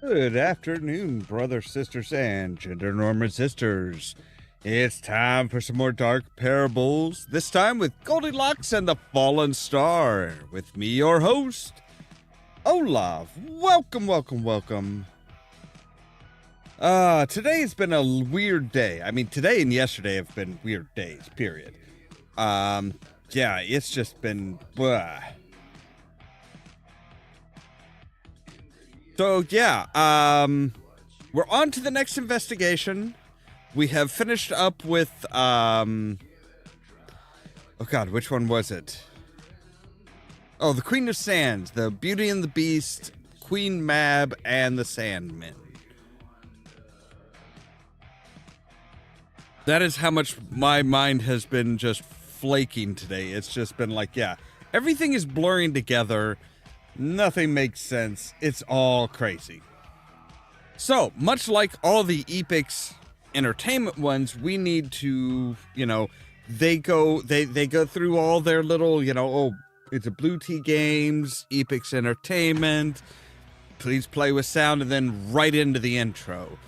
Good afternoon, brothers, sisters, and gender norm resistors. It's time for some more dark parables, this time with Goldilocks and the Fallen Star. With me, your host, Ollamh. Welcome. Today's been a weird day. I mean, today and yesterday have been weird days, period. Yeah, it's just been, blah. So, yeah, we're on to the next investigation. We have finished up with, oh god, which one was it? Oh, the Queen of Sands, the Beauty and the Beast, Queen Mab, and the Sandmen. That is how much my mind has been just flaking today. It's just been like, yeah, everything is blurring together. Nothing makes sense. It's all crazy. So, much like all the Epix entertainment ones, we need to, they go through all their little, it's a Blue Tea Games, Epix Entertainment, please play with sound, and then right into the intro.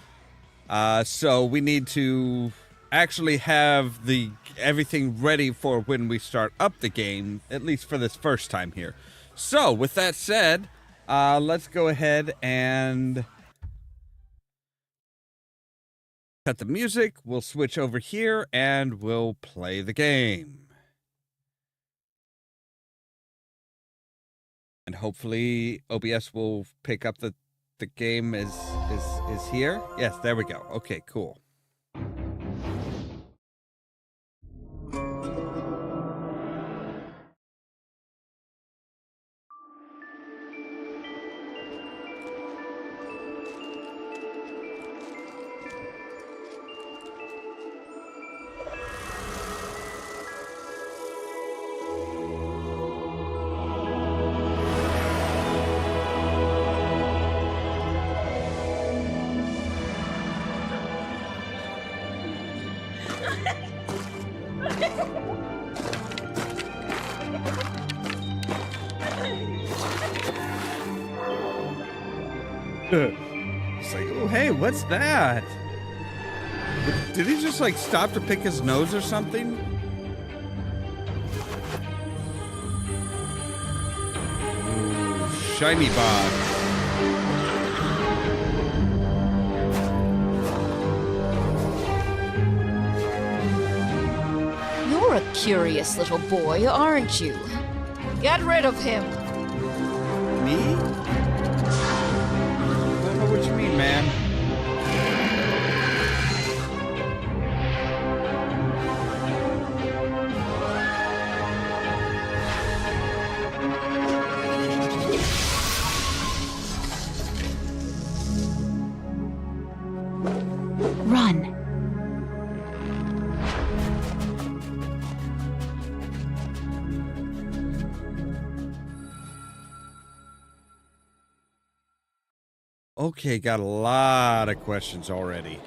So we need to actually have everything ready for when we start up the game, at least for this first time here. So, with that said, let's go ahead and cut the music. We'll switch over here and we'll play the game. And hopefully OBS will pick up the game is here. Yes, there we go. Okay, cool. It's like, oh, hey, what's that? Did he just, stop to pick his nose or something? Ooh, shiny Bob. You're a curious little boy, aren't you? Get rid of him. Me? I don't know what you mean, man. Run. Okay, got a lot of questions already.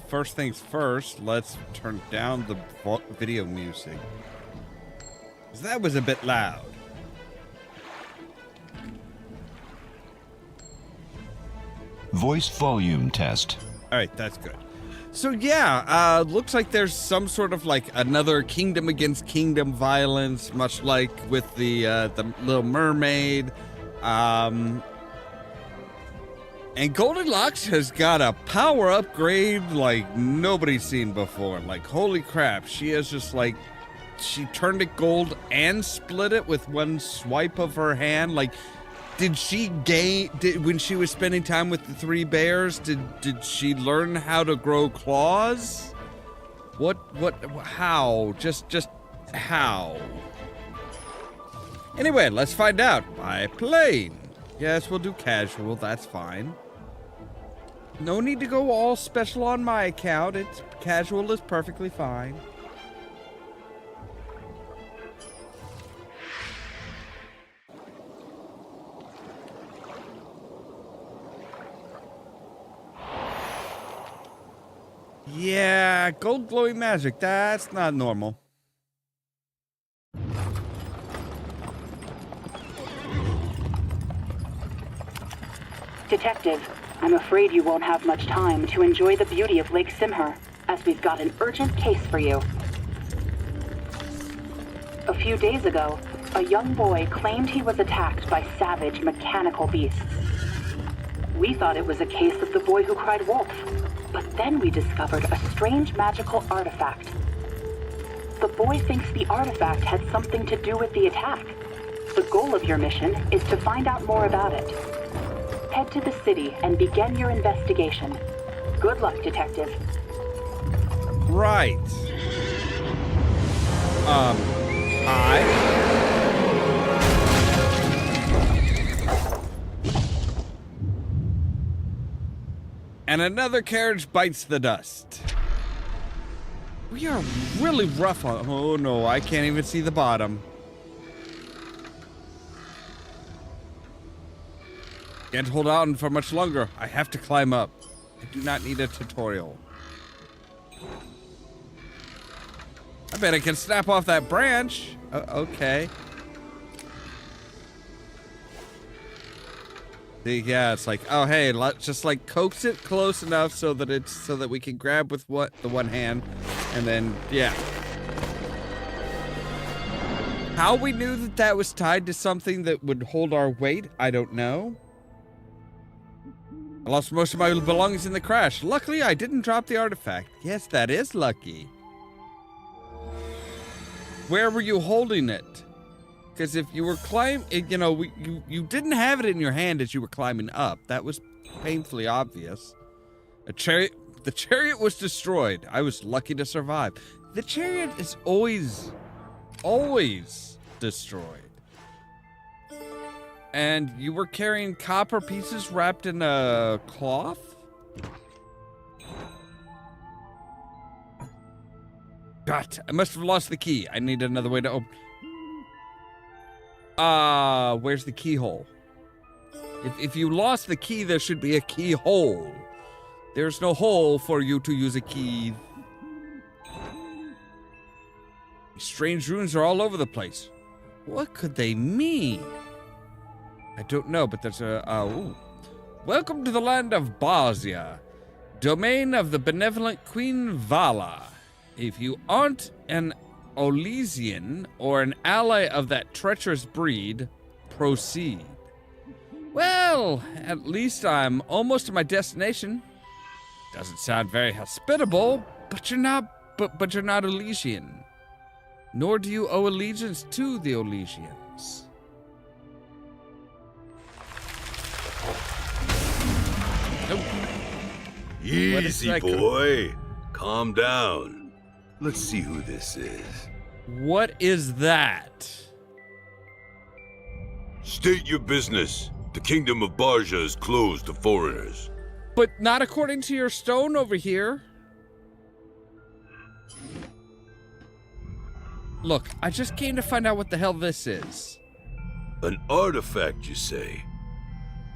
First things first, let's turn down the video music. 'Cause that was a bit loud. Voice volume test. All right, that's good. So yeah, looks like there's some sort of another kingdom against kingdom violence, much like with the Little Mermaid. And Goldilocks has got a power upgrade like nobody's seen before. Like, holy crap, she has just she turned it gold and split it with one swipe of her hand. Like, did she when she was spending time with the three bears, did she learn how to grow claws? How? Just how? Anyway, let's find out by playing. Yes, we'll do casual, that's fine. No need to go all special on my account. Casual is perfectly fine. Yeah, gold glowing magic, that's not normal. Detective, I'm afraid you won't have much time to enjoy the beauty of Lake Simher, as we've got an urgent case for you. A few days ago, a young boy claimed he was attacked by savage mechanical beasts. We thought it was a case of the boy who cried wolf, but then we discovered a strange magical artifact. The boy thinks the artifact had something to do with the attack. The goal of your mission is to find out more about it. Head to the city and begin your investigation. Good luck, Detective. Right. And another carriage bites the dust. We are really rough on... Oh no, I can't even see the bottom. Can't hold on for much longer. I have to climb up. I do not need a tutorial. I bet I can snap off that branch. Okay. See, yeah, it's like, oh hey, let's just like coax it close enough so that we can grab with the one hand, and then yeah. How we knew that was tied to something that would hold our weight, I don't know. I lost most of my belongings in the crash. Luckily, I didn't drop the artifact. Yes, that is lucky. Where were you holding it? Because if you were climbing, you know, you didn't have it in your hand as you were climbing up. That was painfully obvious. The chariot was destroyed. I was lucky to survive. The chariot is always destroyed. And you were carrying copper pieces wrapped in a cloth? God, I must have lost the key. I need another way to open. Where's the keyhole? If you lost the key, there should be a keyhole. There's no hole for you to use a key. These strange runes are all over the place. What could they mean? I don't know, but there's a... ooh. Welcome to the land of Barzia, domain of the benevolent Queen Vala. If you aren't an Olesian or an ally of that treacherous breed, proceed. Well, at least I'm almost to my destination. Doesn't sound very hospitable, but you're not Olesian. Nor do you owe allegiance to the Olesians. Nope. Easy, boy. Calm down. Let's see who this is. What is that? State your business. The kingdom of Barja is closed to foreigners. But not according to your stone over here. Look, I just came to find out what the hell this is. An artifact, you say?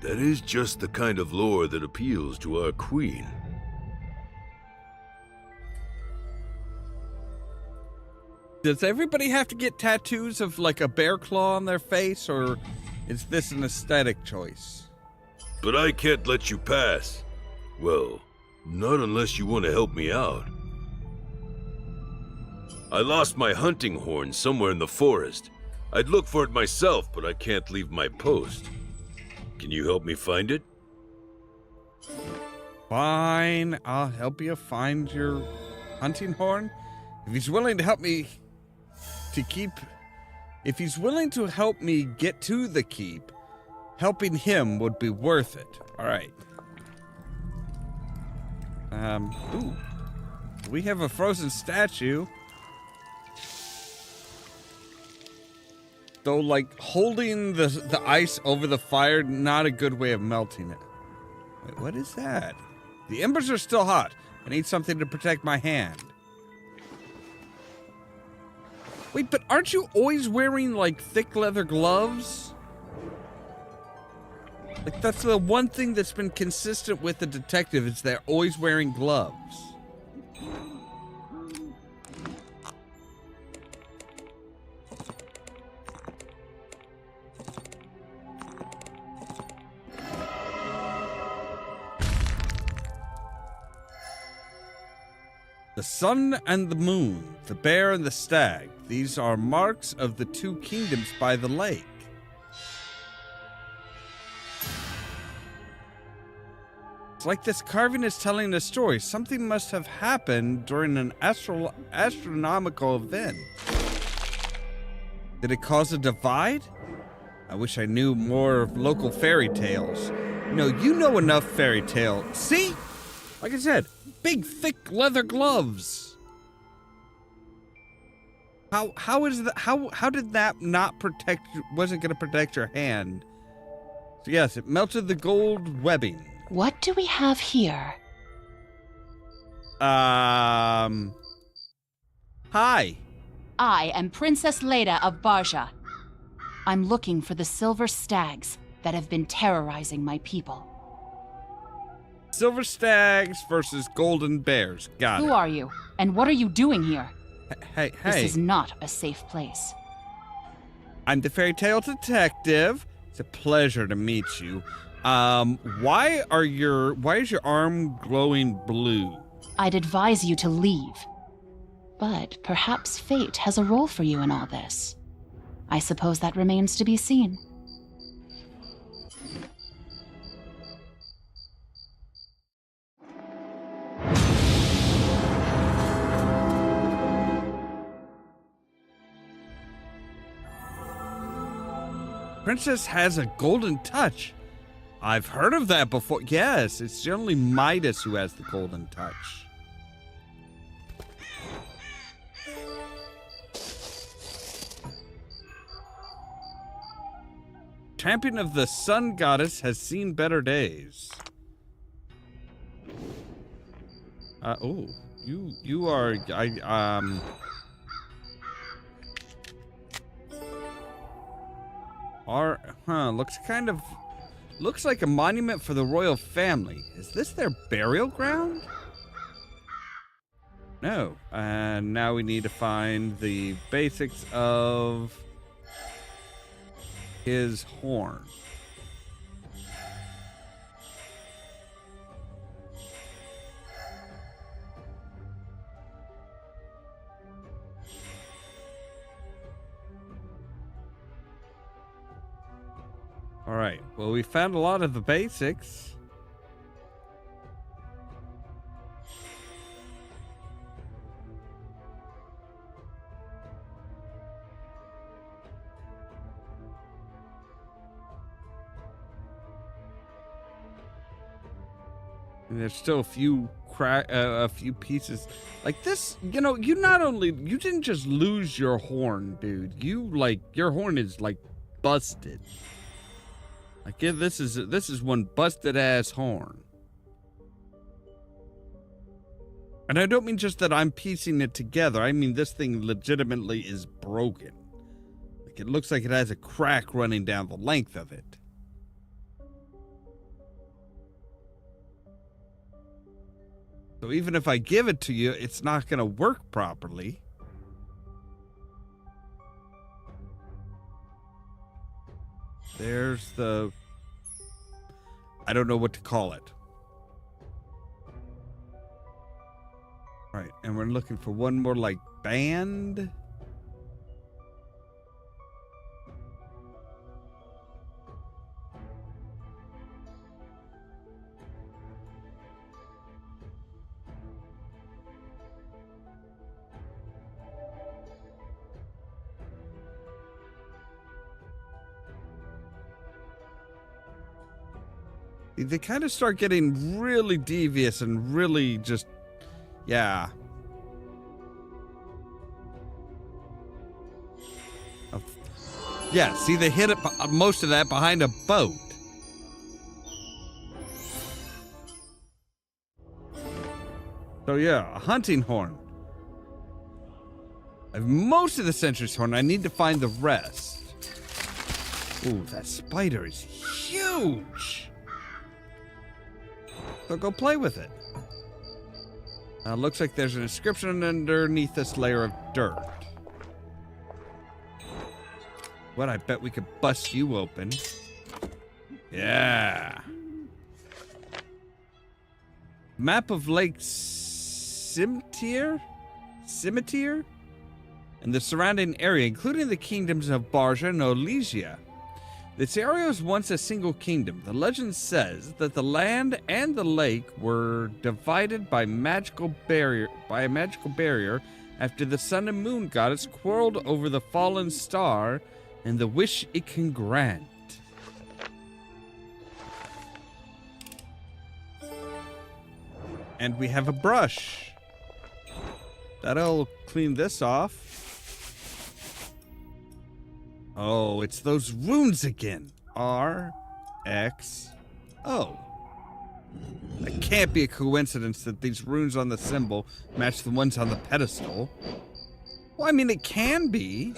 That is just the kind of lore that appeals to our queen. Does everybody have to get tattoos of like a bear claw on their face, or is this an aesthetic choice? But I can't let you pass. Well, not unless you want to help me out. I lost my hunting horn somewhere in the forest. I'd look for it myself, but I can't leave my post. Can you help me find it? Fine, I'll help you find your hunting horn. If he's willing to help me if he's willing to help me get to the keep, helping him would be worth it. All right. Ooh. We have a frozen statue. Though, like, holding the ice over the fire, not a good way of melting it. Wait, what is that? The embers are still hot. I need something to protect my hand. Wait, but aren't you always wearing, like, thick leather gloves? Like, that's the one thing that's been consistent with the detective, is they're always wearing gloves. sun and the moon, the bear and the stag. These are marks of the two kingdoms by the lake. It's like this carving is telling a story. Something must have happened during an astronomical event. Did it cause a divide? I wish I knew more of local fairy tales. You know enough fairy tale. See? Like I said, big, thick leather gloves. How did that not protect? Wasn't going to protect your hand? So yes, it melted the gold webbing. What do we have here? Hi. I am Princess Leda of Barja. I'm looking for the silver stags that have been terrorizing my people. Silver stags versus golden bears. Got it. Who are you? And what are you doing here? Hey. This is not a safe place. I'm the fairy tale detective. It's a pleasure to meet you. Why is your arm glowing blue? I'd advise you to leave. But perhaps fate has a role for you in all this. I suppose that remains to be seen. Princess has a golden touch. I've heard of that before. Yes, it's generally Midas who has the golden touch. Champion of the Sun Goddess has seen better days. You are, looks like a monument for the royal family. Is this their burial ground? No. And now we need to find the basics of his horn. All right. Well, we found a lot of the basics. And there's still a few pieces like this. You didn't just lose your horn, dude. Your horn is like busted. Like, yeah, this is one busted ass horn. And I don't mean just that I'm piecing it together. I mean this thing legitimately is broken. Like, it looks like it has a crack running down the length of it. So even if I give it to you, it's not going to work properly. There's the... I don't know what to call it. Right, and we're looking for one more, like, band. They kind of start getting really devious and really just, yeah. Yeah, see, they hit it, most of that behind a boat. So yeah, a hunting horn. I have most of the sentry's horn. I need to find the rest. Ooh, that spider is huge. So go play with it. Looks like there's an inscription underneath this layer of dirt. What, I bet we could bust you open. Yeah. Map of Lake Scimitar, and the surrounding area, including the kingdoms of Barja and Olesia. This area was once a single kingdom. The legend says that the land and the lake were divided by a magical barrier after the sun and moon goddess quarreled over the fallen star and the wish it can grant. And we have a brush. That'll clean this off. Oh, it's those runes again. R, X, O. It can't be a coincidence that these runes on the symbol match the ones on the pedestal. Well, I mean, it can be.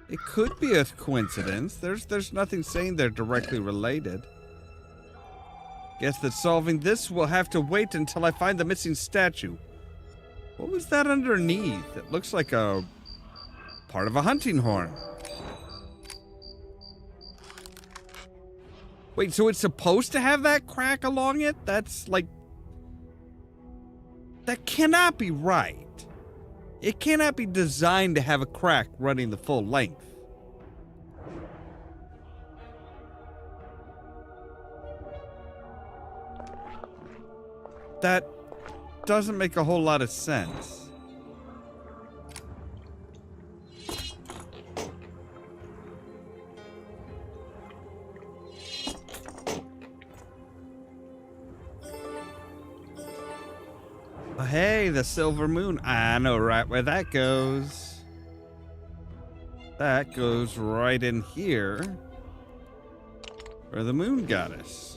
It could be a coincidence. There's nothing saying they're directly related. Guess that solving this will have to wait until I find the missing statue. What was that underneath? It looks like a part of a hunting horn. Wait, so it's supposed to have that crack along it? That's like... That cannot be right. It cannot be designed to have a crack running the full length. That doesn't make a whole lot of sense. Oh, hey, the silver moon. I know right where that goes. That goes right in here, where the moon goddess.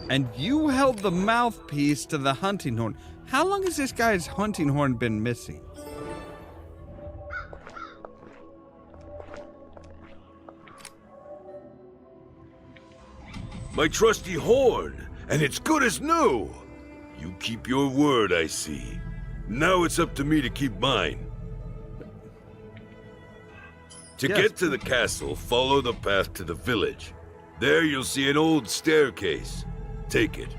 And you held the mouthpiece to the hunting horn. How long has this guy's hunting horn been missing? My trusty horn, and it's good as new. You keep your word, I see. Now it's up to me to keep mine. To Yes. get to the castle, follow the path to the village. There you'll see an old staircase. Take it.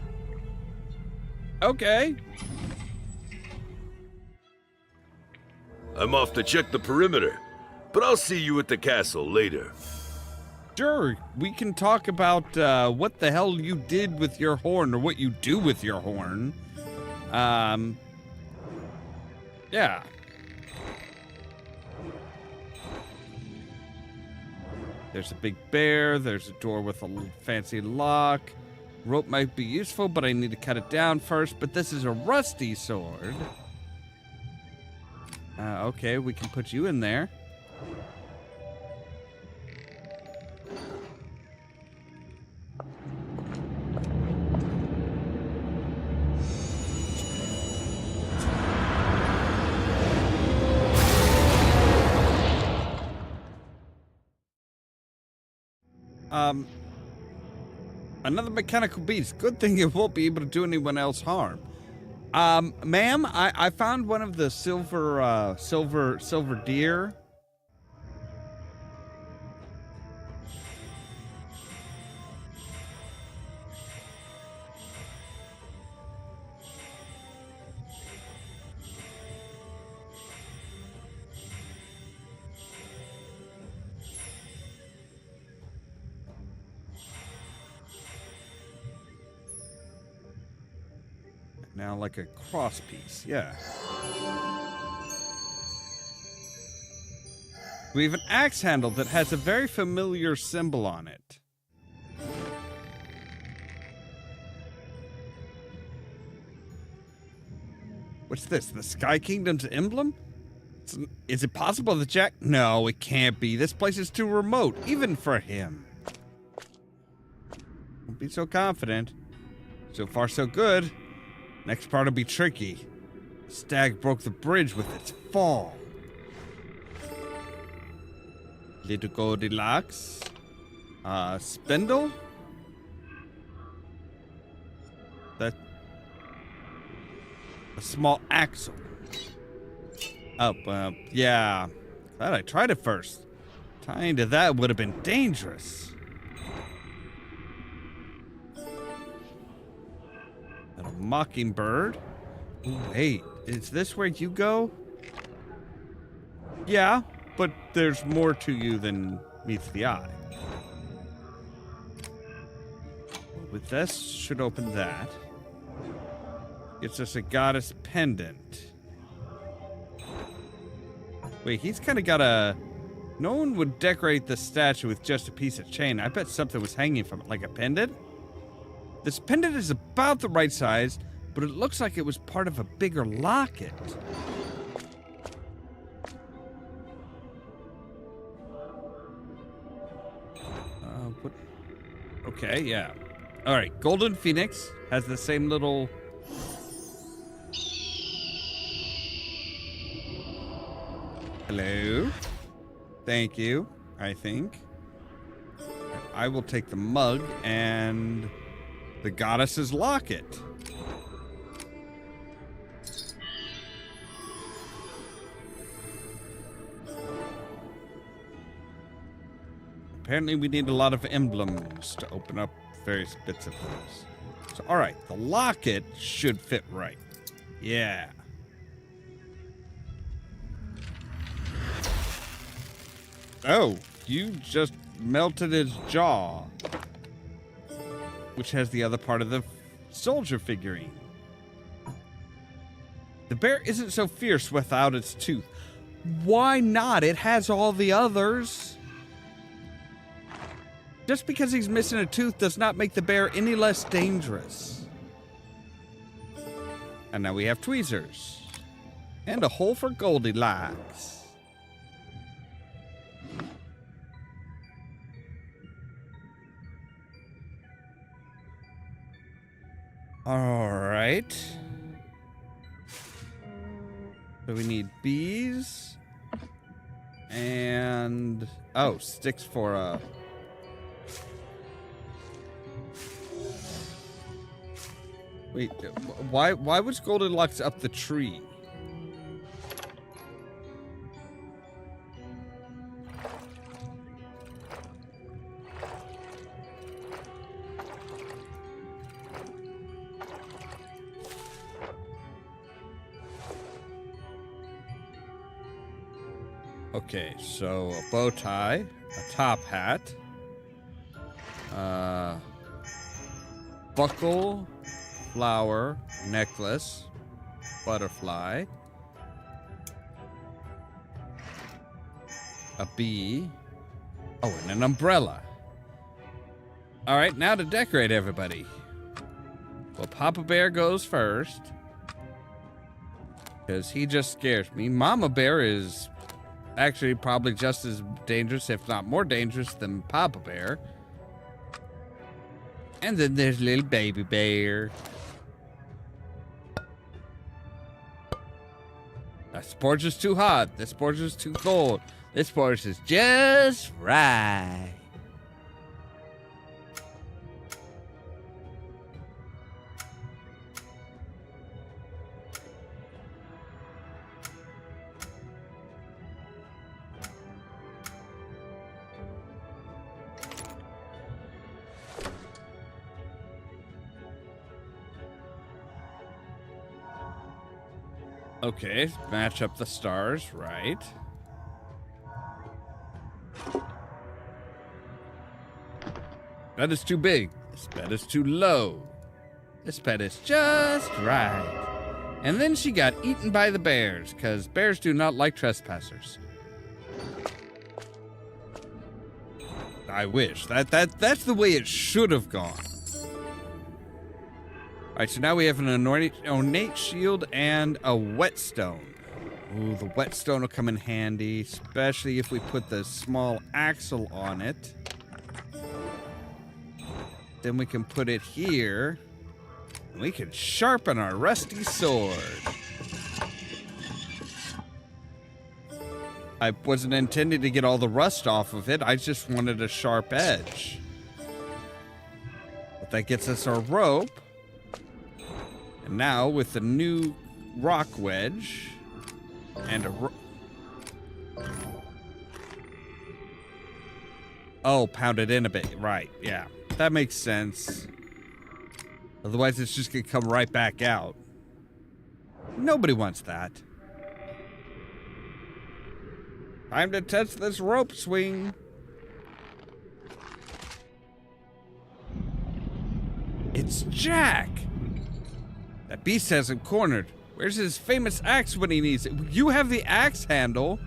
Okay. I'm off to check the perimeter, but I'll see you at the castle later. Sure, we can talk about what the hell you did with your horn, or what you do with your horn. Yeah. There's a big bear, there's a door with a little fancy lock. Rope might be useful, but I need to cut it down first, but this is a rusty sword. Okay, we can put you in there. Another mechanical beast. Good thing it won't be able to do anyone else harm. Ma'am, I found one of the silver deer. Now, like a cross piece, yeah. We have an axe handle that has a very familiar symbol on it. What's this? The Sky Kingdom's emblem? Is it possible that Jack... No, it can't be. This place is too remote, even for him. Don't be so confident. So far, so good. Next part will be tricky. The stag broke the bridge with its fall. Little Goldilocks. Spindle? A small axle. Oh, yeah. Glad I tried it first. Tying to that would have been dangerous. mockingbird. Ooh, wait, is this where you go? Yeah, but there's more to you than meets the eye. With this, should open that. Gets us a goddess pendant. Wait, he's kind of got a... No one would decorate the statue with just a piece of chain. I bet something was hanging from it, like a pendant. This pendant is about the right size, but it looks like it was part of a bigger locket. What? Okay, yeah. All right, Golden Phoenix has the same little... Hello? Thank you, I think. I will take the mug and the goddess's locket. Apparently we need a lot of emblems to open up various bits of things. So, all right, the locket should fit right. Yeah. Oh, you just melted his jaw, which has the other part of the soldier figurine. The bear isn't so fierce without its tooth. Why not? It has all the others. Just because he's missing a tooth does not make the bear any less dangerous. And now we have tweezers. And a hole for Goldilocks. All right. So we need bees. And... oh, sticks for a... wait, why was Goldilocks up the tree? Okay, so a bow tie, a top hat, buckle, flower, necklace, butterfly, a bee, oh, and an umbrella. All right, now to decorate everybody. Well, Papa Bear goes first, because he just scares me. Mama Bear is actually probably just as dangerous, if not more dangerous, than Papa Bear. And then there's little baby bear. This porch is too hot. This porch is too cold. This porch is just right. Okay, match up the stars, right? That is too big. This bed is too low. This bed is just right. And then she got eaten by the bears, because bears do not like trespassers. I wish. That's the way it should have gone. All right, so now we have an ornate shield and a whetstone. Ooh, the whetstone will come in handy, especially if we put the small axle on it. Then we can put it here. And we can sharpen our rusty sword. I wasn't intending to get all the rust off of it. I just wanted a sharp edge. But that gets us our rope. And now with the new rock wedge and a oh, pound it in a bit. Right, yeah. That makes sense. Otherwise, it's just gonna come right back out. Nobody wants that. Time to test this rope swing. It's Jack! That beast has him cornered. Where's his famous axe when he needs it? You have the axe handle.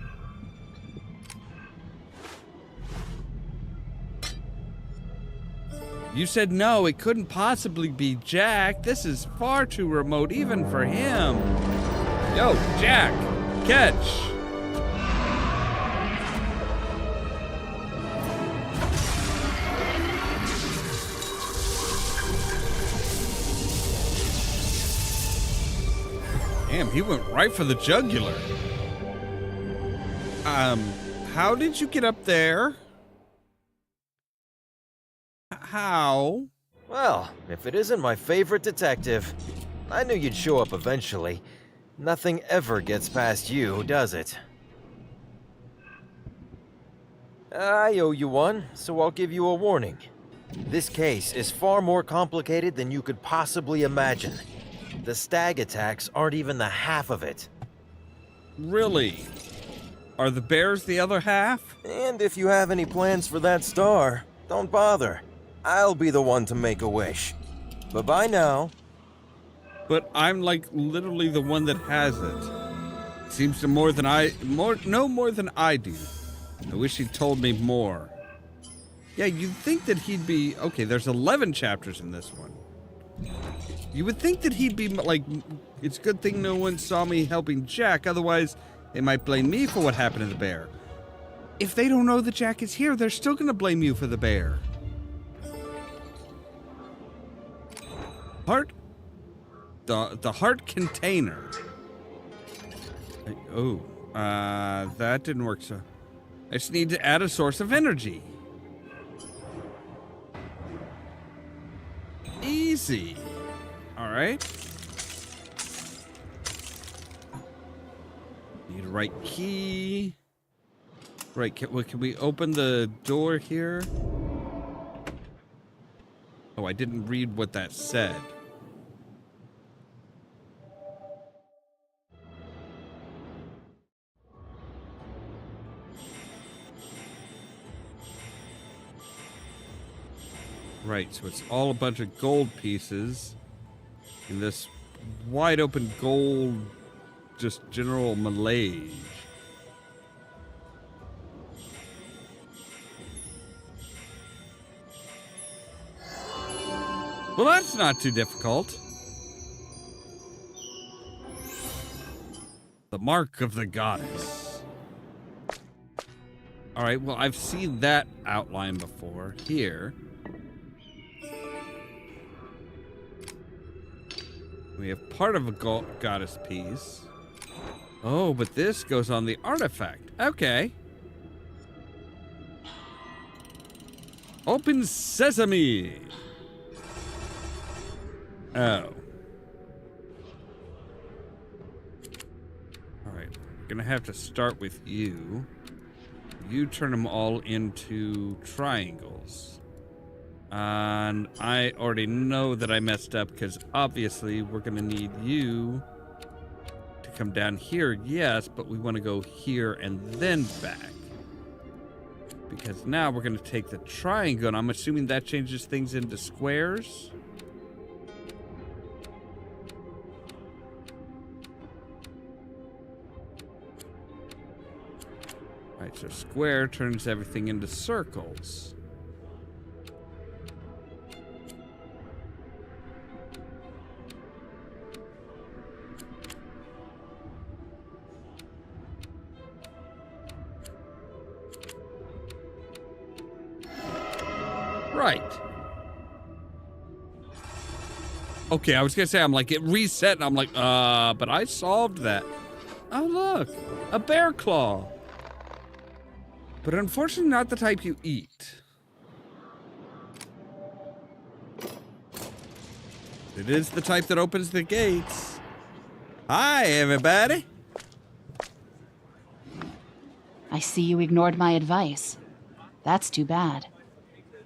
You said no, it couldn't possibly be Jack. This is far too remote even for him. Yo, Jack, catch! Damn, he went right for the jugular. How did you get up there? How? Well, if it isn't my favorite detective, I knew you'd show up eventually. Nothing ever gets past you, does it? I owe you one, so I'll give you a warning. This case is far more complicated than you could possibly imagine. The stag attacks aren't even the half of it. Really? Are the bears the other half? And if you have any plans for that star, don't bother. I'll be the one to make a wish. Bye-bye now. But I'm like literally the one that has it. Seems to know more than I do. I wish he'd told me more. Yeah, you'd think that he'd be okay. There's 11 chapters in this one. You would think that he'd be like, it's a good thing no one saw me helping Jack. Otherwise, they might blame me for what happened to the bear. If they don't know that Jack is here, they're still gonna blame you for the bear. Heart? The heart container. Oh, that didn't work. So I just need to add a source of energy. Easy. All right. Need a right key. Right, can we open the door here? Oh, I didn't read what that said. Right, so it's all a bunch of gold pieces in this wide open gold, just general malaise. Well, that's not too difficult. The mark of the goddess. All right, well, I've seen that outline before. Here. We have part of a goddess piece. Oh, but this goes on the artifact. Okay. Open sesame. Oh. All right. We're gonna have to start with you. You turn them all into triangles. And I already know that I messed up because obviously we're going to need you to come down here, yes, but we want to go here and then back. Because now we're going to take the triangle, and I'm assuming that changes things into squares. Right, so square turns everything into circles. Right. Okay, I was gonna say, I'm like, it reset, and I'm like, but I solved that. Oh, look, a bear claw. But unfortunately not the type you eat. It is the type that opens the gates. Hi, everybody. I see you ignored my advice. That's too bad.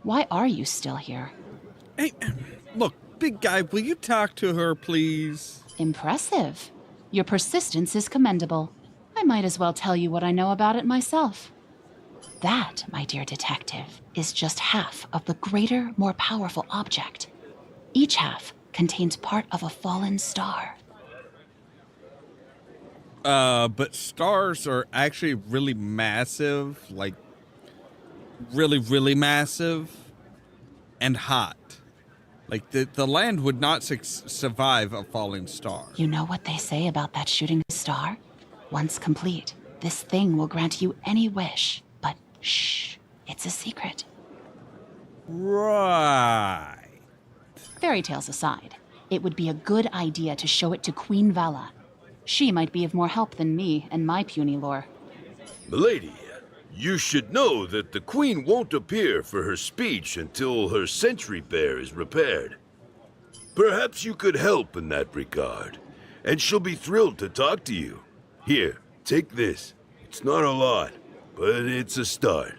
Why are you still here? Hey, look, Big guy, will you talk to her, please? Impressive. Your persistence is commendable. I might as well tell you what I know about it myself. That, my dear detective, is just half of the greater, more powerful object. Each half contains part of a fallen star. But stars are actually really massive, like really, really massive and hot. Like the land would not survive a falling star. You know what they say about that shooting star? Once complete, this thing will grant you any wish. But shh, it's a secret. Right. Fairy tales aside, it would be a good idea to show it to Queen Vala. She might be of more help than me and my puny lore. Milady, you should know that the Queen won't appear for her speech until her sentry bear is repaired. Perhaps you could help in that regard, and she'll be thrilled to talk to you. Here, take this. It's not a lot, but it's a start.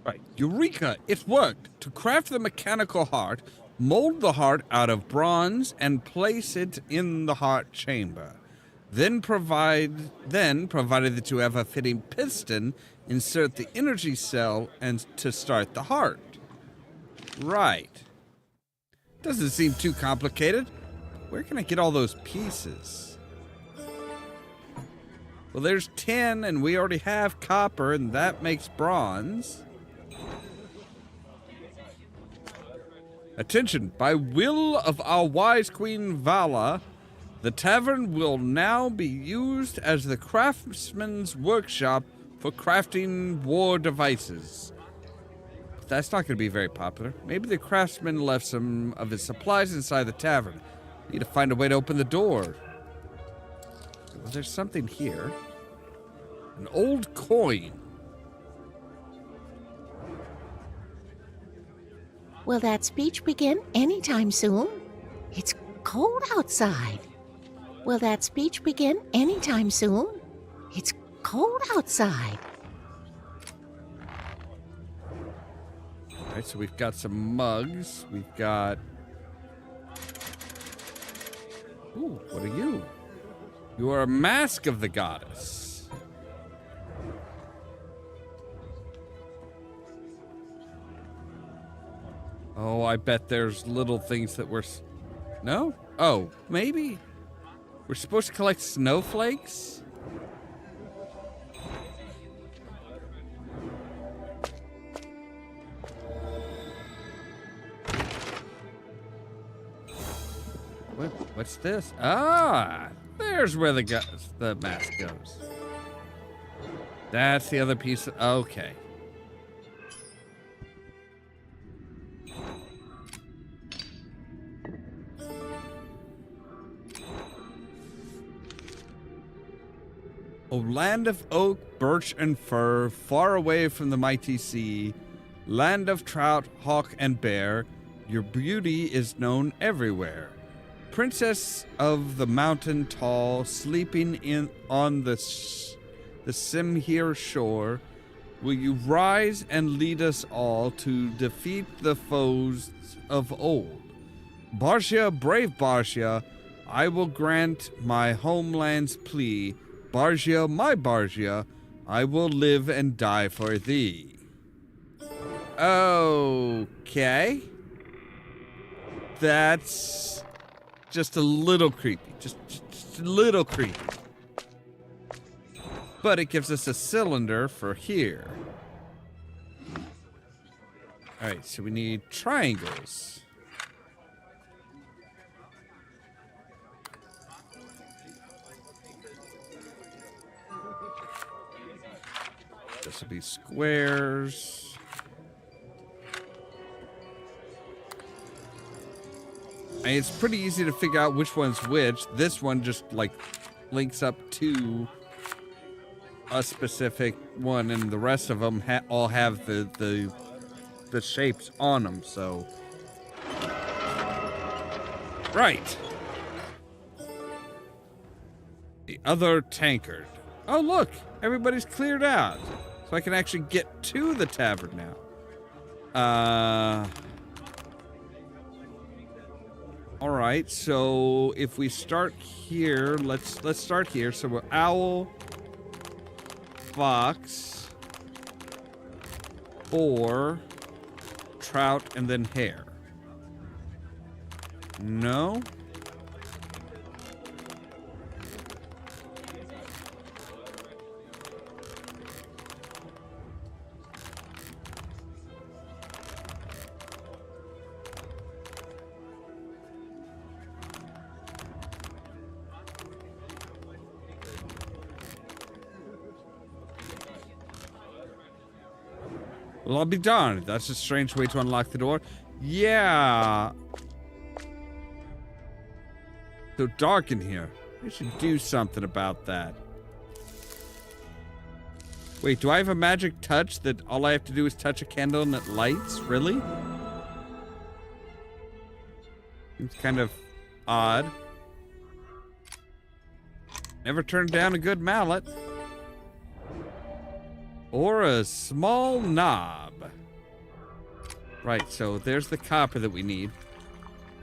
Right. Eureka! It worked! To craft the mechanical heart, mold the heart out of bronze and place it in the heart chamber. Then, provided that you have a fitting piston, insert the energy cell and to start the heart. Right. Doesn't seem too complicated. Where can I get all those pieces? Well, there's tin, and we already have copper, and that makes bronze. Attention, by will of our wise Queen Vala, the tavern will now be used as the craftsman's workshop for crafting war devices. But that's not going to be very popular. Maybe the craftsman left some of his supplies inside the tavern. Need to find a way to open the door. Well, there's something here. An old coin. Will that speech begin anytime soon? It's cold outside. Will that speech begin anytime soon? It's cold outside. All right, so we've got some mugs. We've got... Ooh, what are you? You are a mask of the goddess. Oh, I bet there's little things that we're... No? Oh, maybe? We're supposed to collect snowflakes? What's this? Ah, there's where the mask goes. That's the other piece. Okay. O land of oak, birch, and fir, far away from the mighty sea, land of trout, hawk, and bear, your beauty is known everywhere. Princess of the mountain tall, sleeping on the Simhir shore, will you rise and lead us all to defeat the foes of old? Barcia, brave Barcia, I will grant my homeland's plea. Bargia, my Bargia, I will live and die for thee. Okay. That's just a little creepy. Just a little creepy. But it gives us a cylinder for here. Alright, so we need triangles. This will be squares. And it's pretty easy to figure out which one's which. This one just like links up to a specific one, and the rest of them all have the shapes on them. So, right. The other tankard. Oh look, everybody's cleared out. So I can actually get to the tavern now. All right, so if we start here, let's start here. So we're owl, fox, boar, trout, and then hare. No? Well, I'll be darned. That's a strange way to unlock the door. Yeah. So dark in here. I should do something about that. Wait, do I have a magic touch that all I have to do is touch a candle and it lights? Really? It's kind of odd. Never turned down a good mallet. Or a small knob. Right, so there's the copper that we need.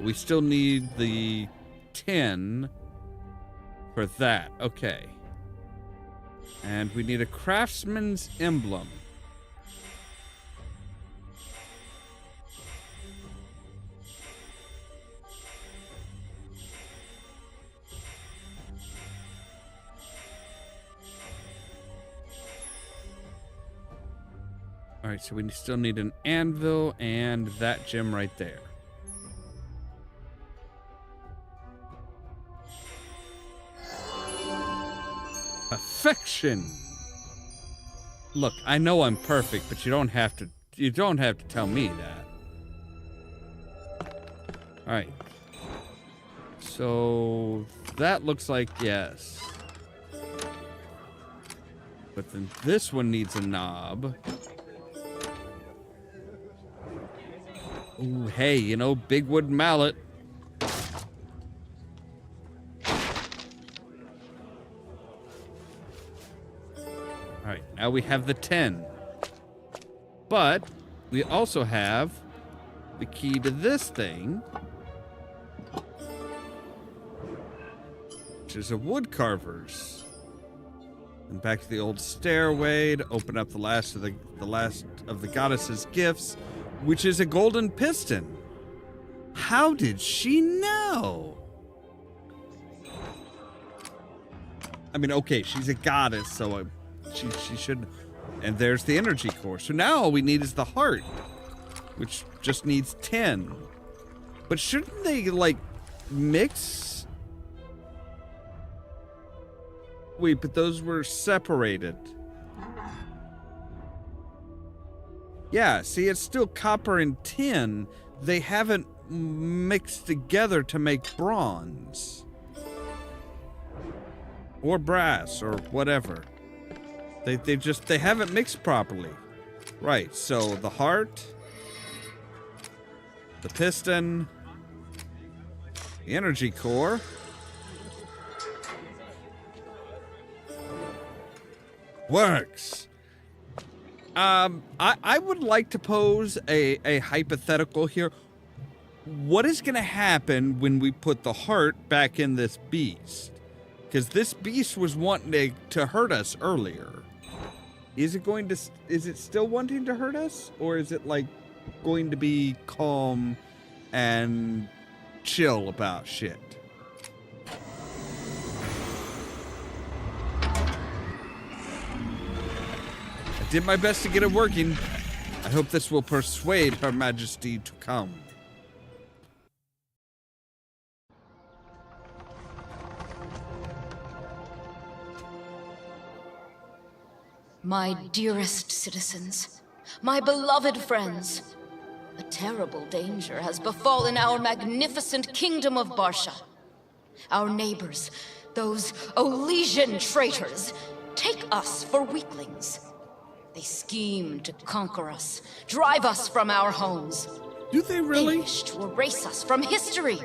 We still need the tin for that. Okay. And we need a craftsman's emblem. All right, so we still need an anvil and that gem right there. Perfection. Look, I know I'm perfect, but you don't have to tell me that. All right. So that looks like yes. But then this one needs a knob. Ooh, hey, you know, big wood mallet. All right, now we have the 10. But we also have the key to this thing, which is a wood carver's. And back to the old stairway to open up the last of the goddess's gifts, which is a golden piston. How did she know? I mean, okay, she's a goddess, so she should. And there's the energy core. So now all we need is the heart, which just needs 10. But shouldn't they, like, mix? Wait, but those were separated. Yeah, see, it's still copper and tin. They haven't mixed together to make bronze. Or brass, or whatever. They haven't mixed properly. Right, so the heart, the piston, the energy core. Works. I would like to pose a hypothetical here. What is going to happen when we put the heart back in this beast? Because this beast was wanting to hurt us earlier. Is it still wanting to hurt us? Or is it like going to be calm and chill about shit? I did my best to get it working. I hope this will persuade Her Majesty to come. My dearest citizens, my beloved friends, a terrible danger has befallen our magnificent kingdom of Barsha. Our neighbors, those Olesian traitors, take us for weaklings. They scheme to conquer us, drive us from our homes. Do they really? They wish to erase us from history.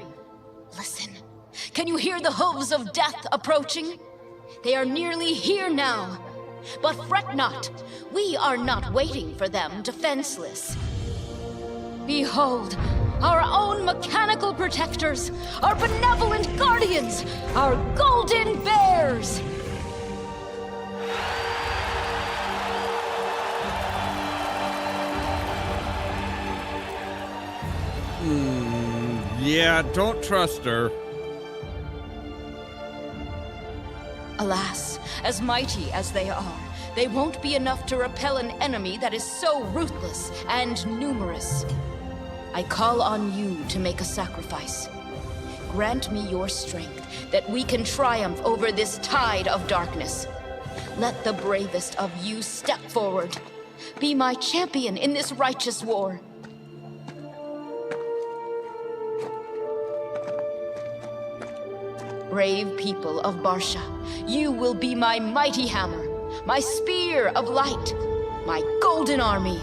Listen, can you hear the hooves of death approaching? They are nearly here now. But fret not, we are not waiting for them defenseless. Behold, our own mechanical protectors, our benevolent guardians, our golden bears! Yeah, don't trust her. Alas, as mighty as they are, they won't be enough to repel an enemy that is so ruthless and numerous. I call on you to make a sacrifice. Grant me your strength, that we can triumph over this tide of darkness. Let the bravest of you step forward. Be my champion in this righteous war. Brave people of Barsha, you will be my mighty hammer, my spear of light, my golden army.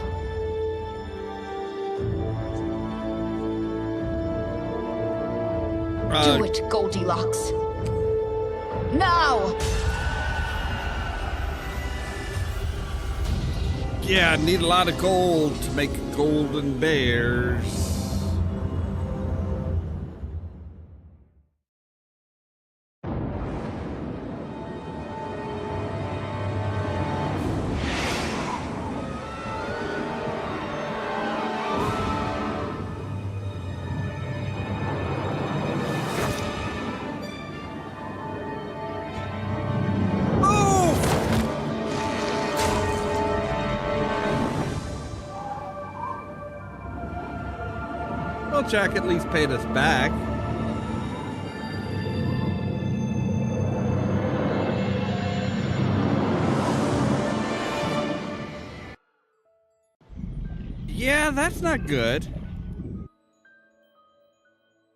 Do it, Goldilocks. Now! Yeah, need a lot of gold to make golden bears. Well, Jack at least paid us back. Yeah, that's not good.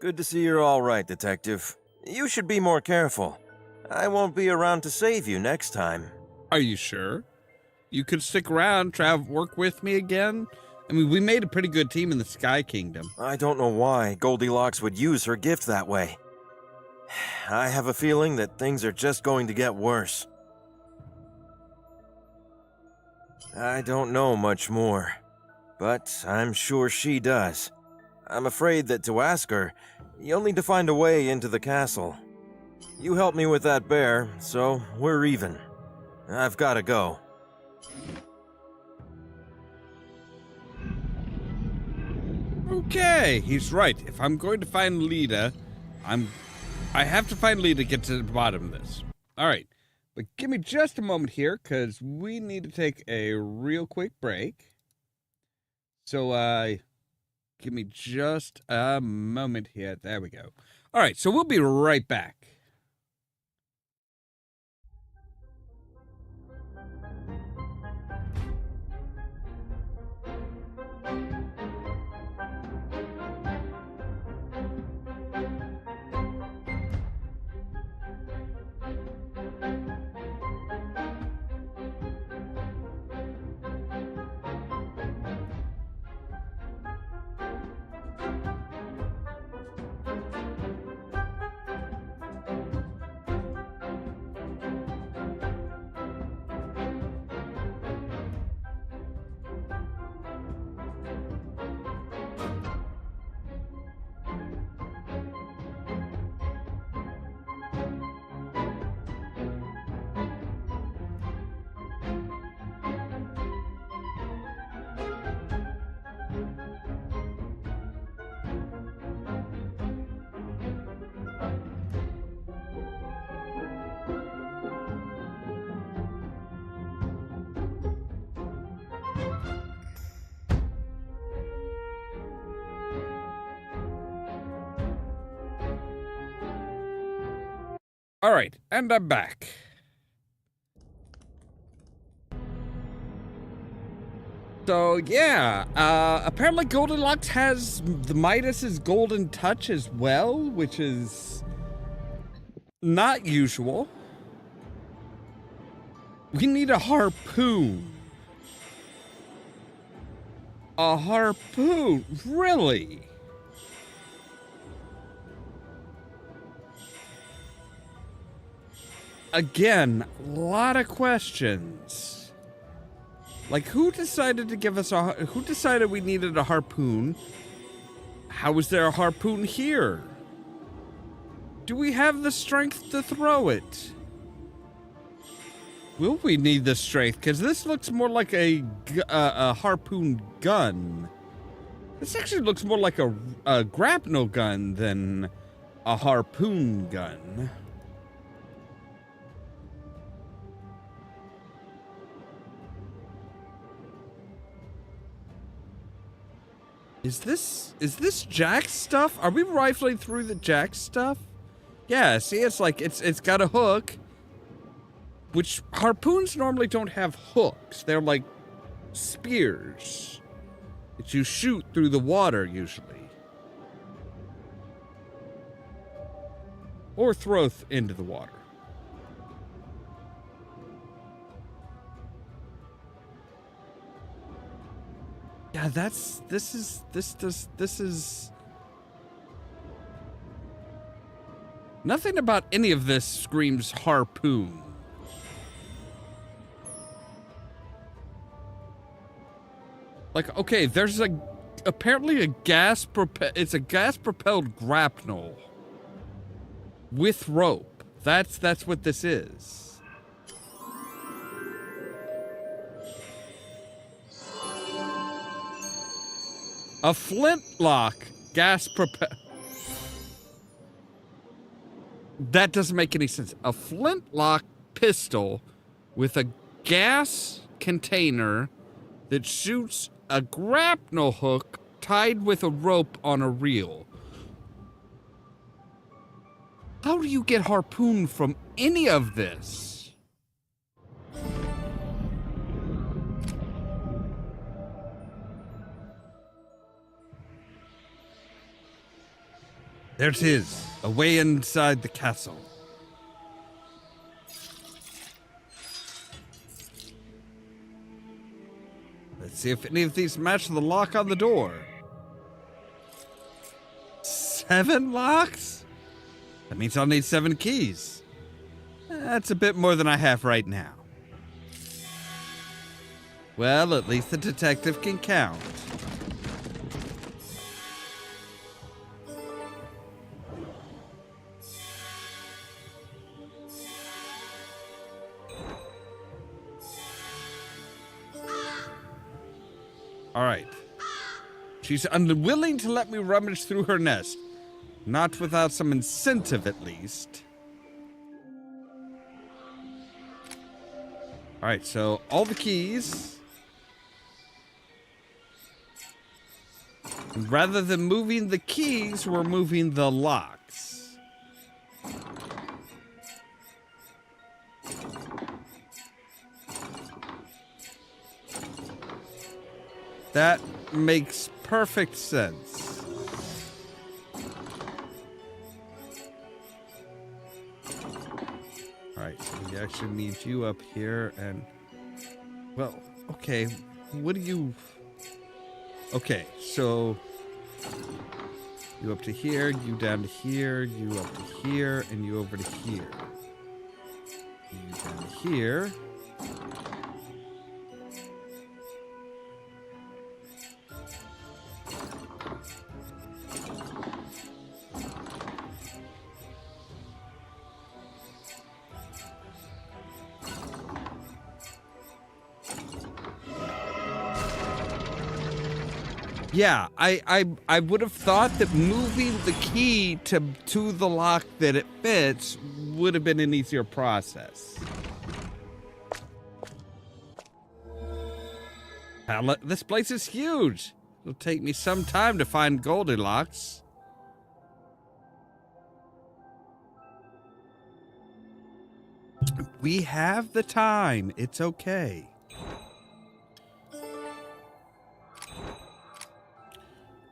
Good to see you're all right, Detective. You should be more careful. I won't be around to save you next time. Are you sure? You could stick around, work with me again? I mean, we made a pretty good team in the Sky Kingdom. I don't know why Goldilocks would use her gift that way. I have a feeling that things are just going to get worse. I don't know much more, but I'm sure she does. I'm afraid that to ask her, you'll need to find a way into the castle. You helped me with that bear, so we're even. I've got to go. Okay, he's right. If I'm going to find Lita, I have to find Lita to get to the bottom of this. All right, but give me just a moment here, because we need to take a real quick break. So, give me just a moment here. There we go. All right, so we'll be right back. All right, and I'm back. So, yeah, apparently Goldilocks has the Midas's golden touch as well, which is not usual. We need a harpoon. A harpoon? Really? Again, a lot of questions. Like, who decided to give us who decided we needed a harpoon? How is there a harpoon here? Do we have the strength to throw it? Will we need the strength? Because this looks more like a harpoon gun. This actually looks more like a grapnel gun than a harpoon gun. Is this Jack's stuff? Are we rifling through the Jack stuff? Yeah, see, it's like it's got a hook, which harpoons normally don't have hooks. They're like spears that you shoot through the water usually, or throw into the water. Yeah, this is nothing about any of this screams harpoon. Like, okay, there's apparently a gas propelled grapnel with rope. That's what this is. A flintlock gas propel. That doesn't make any sense. A flintlock pistol with a gas container that shoots a grapnel hook tied with a rope on a reel. How do you get harpoon from any of this? There it is, away inside the castle. Let's see if any of these match the lock on the door. 7 locks? That means I'll need 7 keys. That's a bit more than I have right now. Well, at least the detective can count. All right. She's unwilling to let me rummage through her nest. Not without some incentive, at least. All right, so all the keys. And rather than moving the keys, we're moving the locks. That makes perfect sense. Alright, so we actually need you up here and... Well, okay, what do you... Okay, so... You up to here, you down to here, you up to here, and you over to here. You down to here. Yeah, I would have thought that moving the key to the lock that it fits would have been an easier process. This place is huge. It'll take me some time to find Goldilocks. We have the time. It's okay.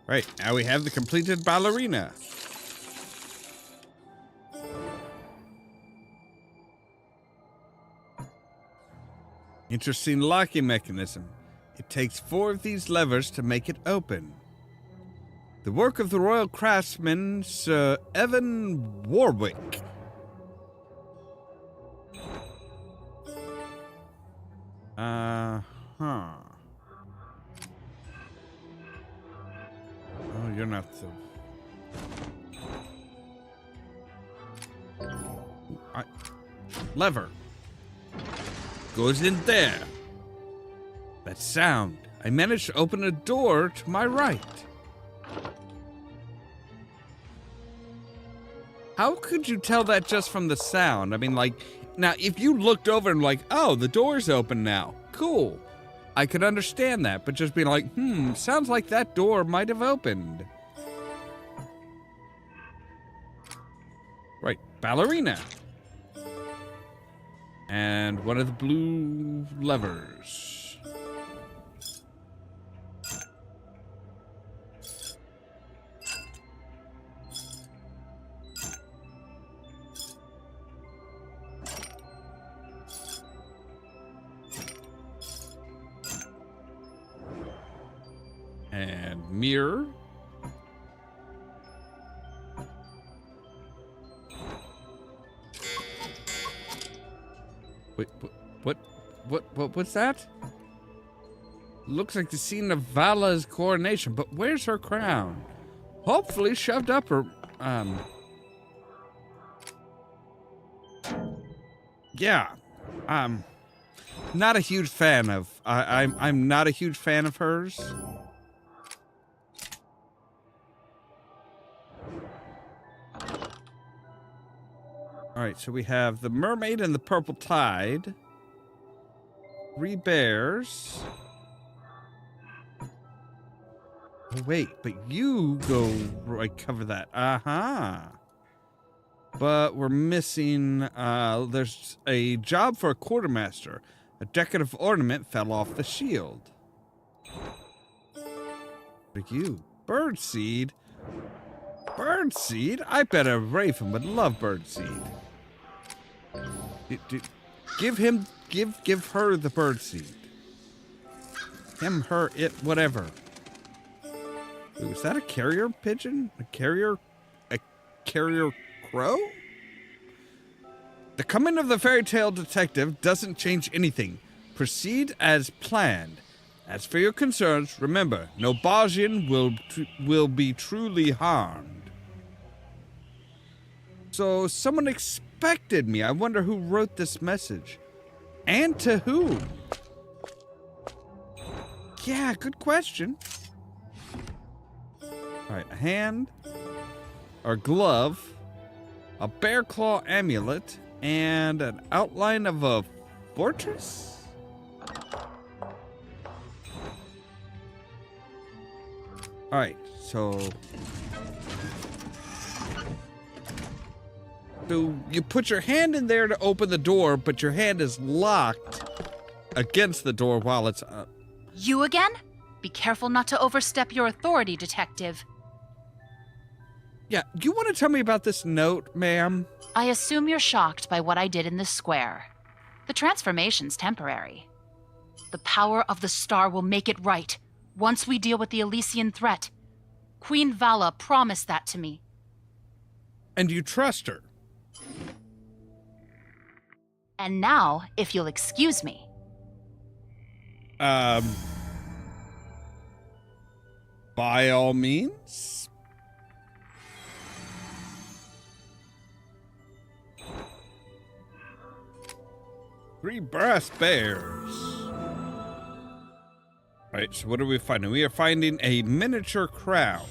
Right, now we have the completed ballerina. Interesting locking mechanism. It takes 4 of these levers to make it open. The work of the royal craftsman, Sir Evan Warwick. Huh. Oh, you're not the... Lever. Goes in there. That sound. I managed to open a door to my right. How could you tell that just from the sound? I mean, like, now, if you looked over and like, oh, the door's open now. Cool. I could understand that, but just being like, sounds like that door might have opened. Right, ballerina. And one of the blue levers. And mirror. Wait, what's that? Looks like the scene of Vala's coronation, but where's her crown? Hopefully shoved up her, yeah, not a huge fan of, I'm not a huge fan of hers. All right, so we have the mermaid and the purple tide. 3 bears. Oh, wait, but you go right cover that. But we're missing, there's a job for a quartermaster. A decorative ornament fell off the shield. For you, birdseed. Birdseed? I bet a raven would love birdseed. Give her the birdseed. Him, her, it, whatever. Ooh, is that a carrier pigeon? A carrier crow? The coming of the fairy tale detective doesn't change anything. Proceed as planned. As for your concerns, remember, no Bajan will be truly harmed. So someone expected me. I wonder who wrote this message. And to whom? Yeah, good question. Alright, a hand, or glove, a bear claw amulet, and an outline of a fortress? Alright, so you put your hand in there to open the door, but your hand is locked against the door while it's up. You again? Be careful not to overstep your authority, detective. Yeah, do you want to tell me about this note, ma'am? I assume you're shocked by what I did in this square. The transformation's temporary. The power of the star will make it right once we deal with the Elysian threat. Queen Vala promised that to me. And you trust her? And now, if you'll excuse me. By all means. Three brass bears. Right, so what are we finding? We are finding a miniature crown.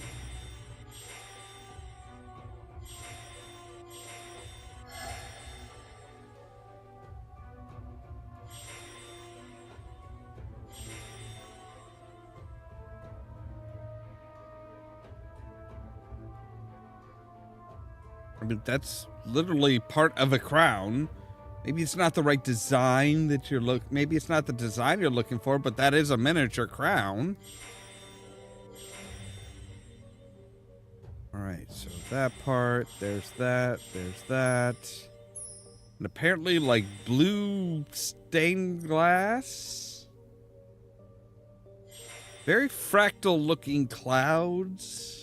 I mean, that's literally part of a crown. Maybe it's not the right design that you're maybe it's not the design you're looking for, but that is a miniature crown. All right, so that part, there's that. And apparently like blue stained glass. Very fractal looking clouds.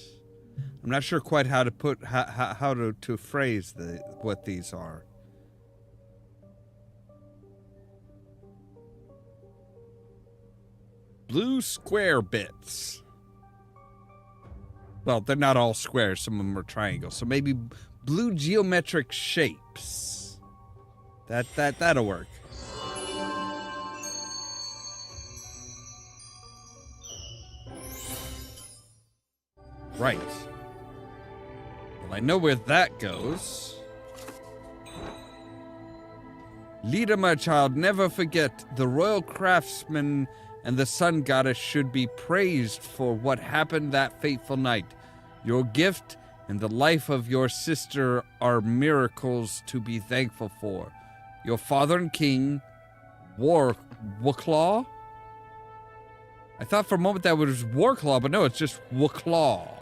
I'm not sure quite how to put how to phrase what these are. Blue square bits. Well, they're not all squares. Some of them are triangles. So maybe blue geometric shapes. That'll work. Right. Well, I know where that goes. Leader, my child, never forget the royal craftsman and the sun goddess should be praised for what happened that fateful night. Your gift and the life of your sister are miracles to be thankful for. Your father and king, Warclaw? I thought for a moment that was Warclaw, but no, it's just Warclaw.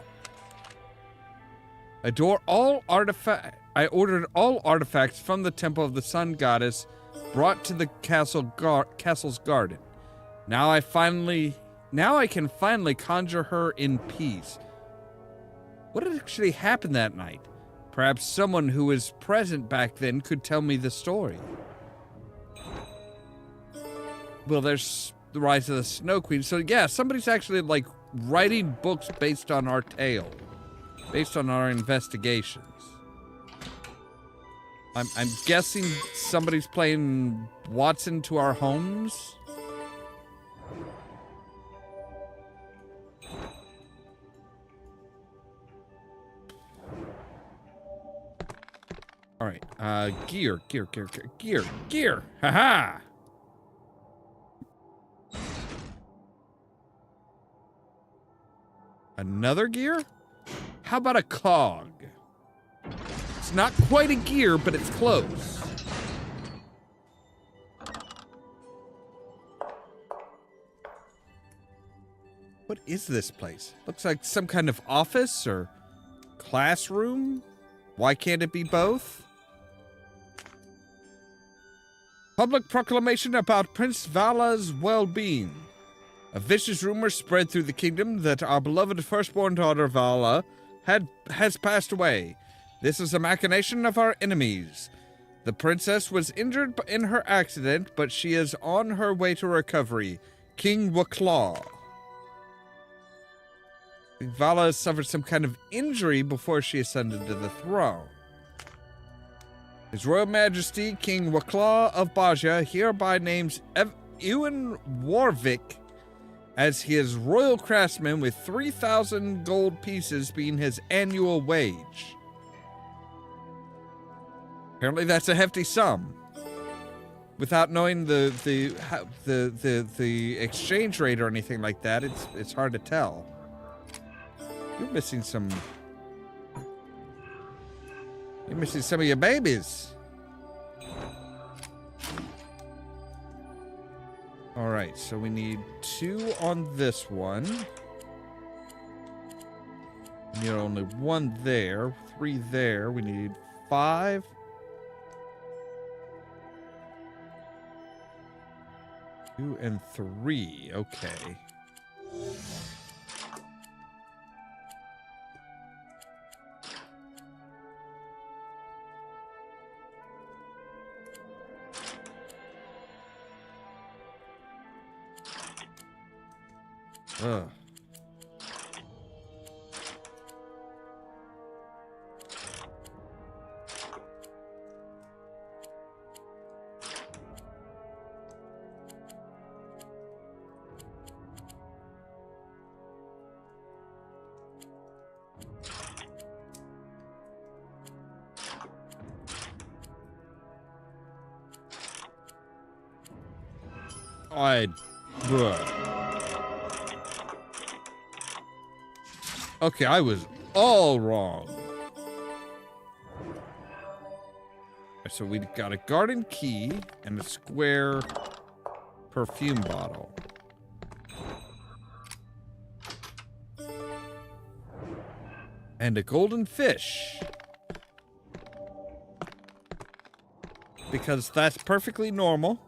I ordered all artifacts from the temple of the sun goddess brought to the castle's garden. Now I can finally conjure her in peace. What actually happened that night? Perhaps someone who was present back then could tell me the story. Well, there's the Rise of the Snow Queen. So yeah, somebody's actually like writing books based on our tale. Based on our investigations. I'm guessing somebody's playing Watson to our homes. All right, gear. Haha. Another gear? How about a cog? It's not quite a gear, but it's close. What is this place? Looks like some kind of office or classroom. Why can't it be both? Public proclamation about Prince Vala's well-being. A vicious rumor spread through the kingdom that our beloved firstborn daughter Vala has passed away. This is a machination of our enemies. The princess was injured in her accident, but she is on her way to recovery. King Warclaw. Vala suffered some kind of injury before she ascended to the throne. His Royal Majesty King Warclaw of Baja hereby names Ewan Warwick as his royal craftsman, with 3,000 gold pieces being his annual wage. Apparently that's a hefty sum. Without knowing the exchange rate or anything like that, it's hard to tell. You're missing some of your babies. All right, so we need 2 on this one. We need only 1 there, 3 there. We need 5. Two and 3. Okay. Ugh. Okay, I was all wrong. So we got a garden key and a square perfume bottle. And a golden fish. Because that's perfectly normal.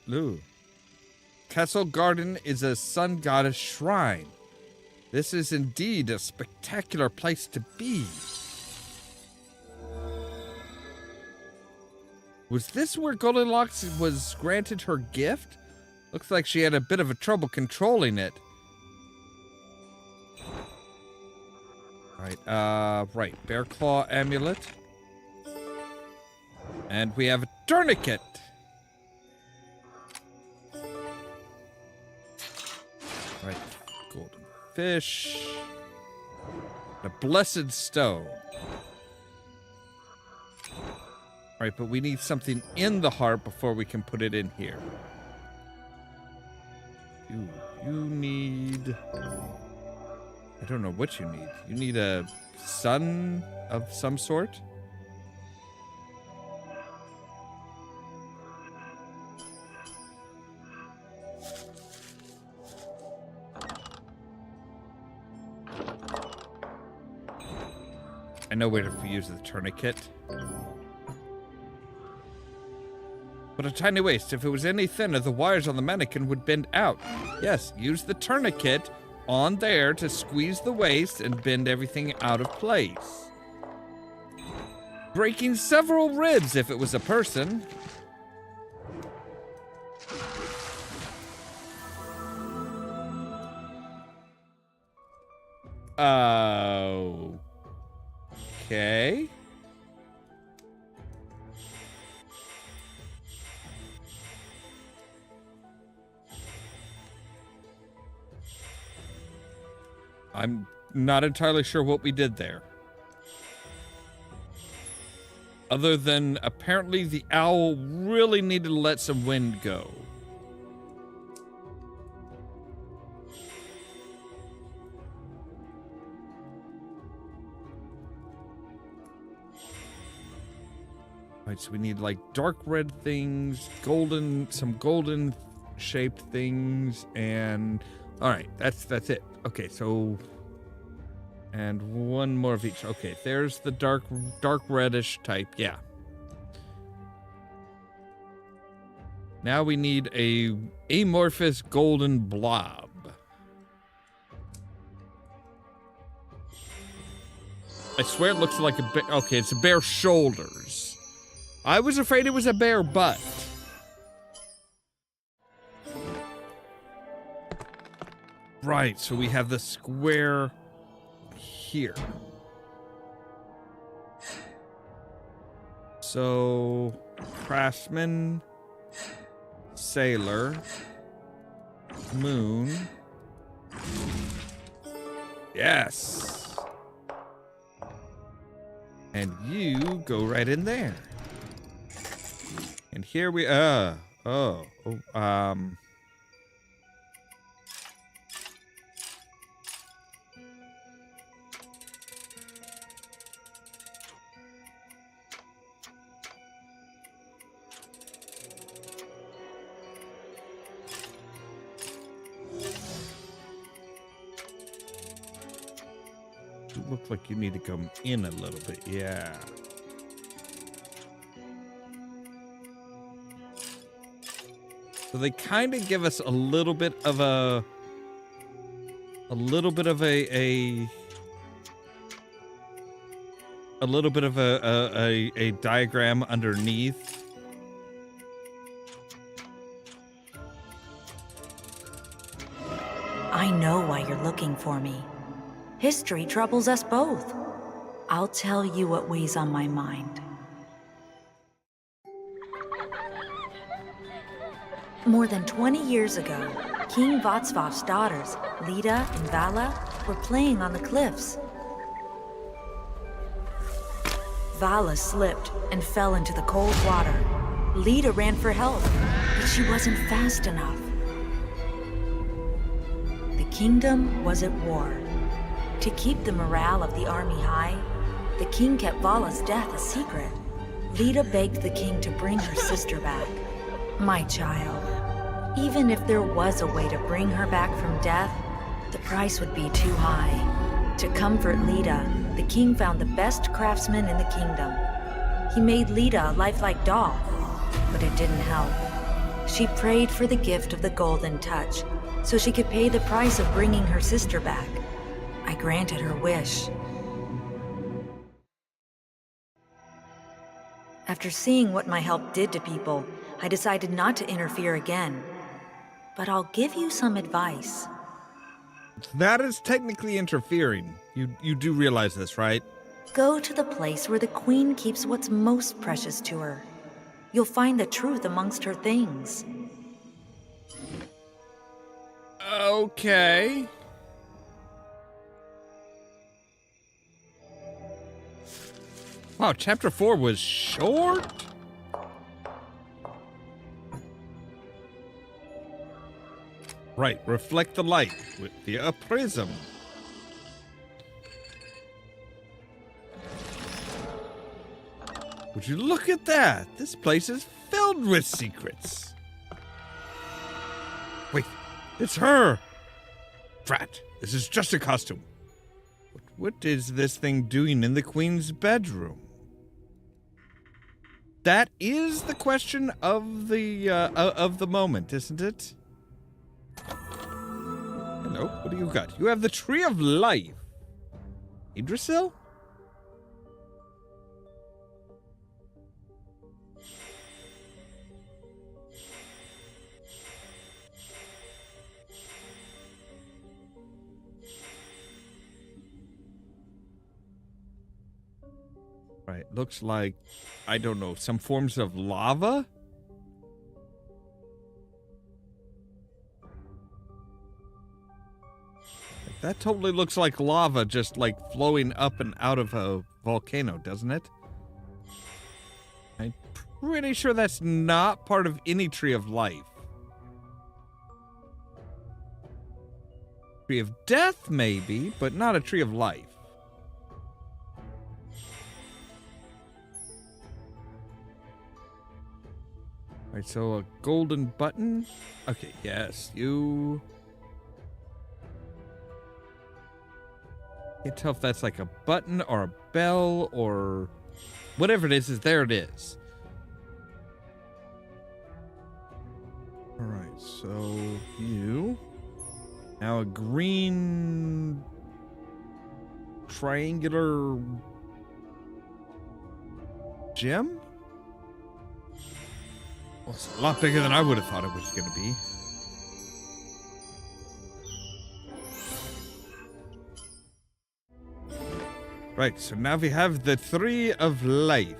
Ooh. Castle Garden is a sun goddess shrine. This is indeed a spectacular place to be. Was this where Goldilocks was granted her gift? Looks like she had a bit of a trouble controlling it. Right, bear claw amulet. And we have a tourniquet. Right, golden fish. A blessed stone. Right, but we need something in the heart before we can put it in here. You need... I don't know what you need. You need a sun of some sort? I know where to use the tourniquet. But a tiny waist. If it was any thinner, the wires on the mannequin would bend out. Yes, use the tourniquet on there to squeeze the waist and bend everything out of place. Breaking several ribs if it was a person. Okay. I'm not entirely sure what we did there. Other than apparently the owl really needed to let some wind go. Right, so we need like dark red things, some golden shaped things, and all right, that's it. Okay, so and one more of each. Okay, there's the dark reddish type. Yeah. Now we need a amorphous golden blob. I swear it looks like a bear. Okay, it's a bear shoulders. I was afraid it was a bear butt. Right, so we have the square here. So, craftsman, sailor, moon. Yes. And you go right in there. And here we look like you need to come in a little bit, yeah. So they kind of give us a little bit of a diagram underneath. I know why you're looking for me. History troubles us both. I'll tell you what weighs on my mind. More than 20 years ago, King Vatsvav's daughters, Lida and Vala, were playing on the cliffs. Vala slipped and fell into the cold water. Lida ran for help, but she wasn't fast enough. The kingdom was at war. To keep the morale of the army high, the king kept Vala's death a secret. Lida begged the king to bring her sister back. My child, even if there was a way to bring her back from death, the price would be too high. To comfort Lida, the king found the best craftsman in the kingdom. He made Lida a lifelike doll, but it didn't help. She prayed for the gift of the golden touch, so she could pay the price of bringing her sister back. I granted her wish. After seeing what my help did to people, I decided not to interfere again. But I'll give you some advice. That is technically interfering. You do realize this, right? Go to the place where the Queen keeps what's most precious to her. You'll find the truth amongst her things. Okay. Wow, chapter 4 was short? Right, reflect the light via a prism. Would you look at that? This place is filled with secrets. Wait, it's her! Drat, this is just a costume. What is this thing doing in the Queen's bedroom? That is the question of the moment, isn't it? Hello, what do you got? You have the Tree of Life. Idrisil? Right, looks like, I don't know, some forms of lava? That totally looks like lava just like flowing up and out of a volcano, doesn't it? I'm pretty sure that's not part of any Tree of Life. Tree of Death, maybe, but not a Tree of Life. Alright, so a golden button. Okay, yes, you... Can't tell if that's like a button or a bell or... Whatever it is there it is. Alright, so you... Now a green... triangular... gem? Well, it's a lot bigger than I would have thought it was going to be. Right, so now we have the Tree of Life.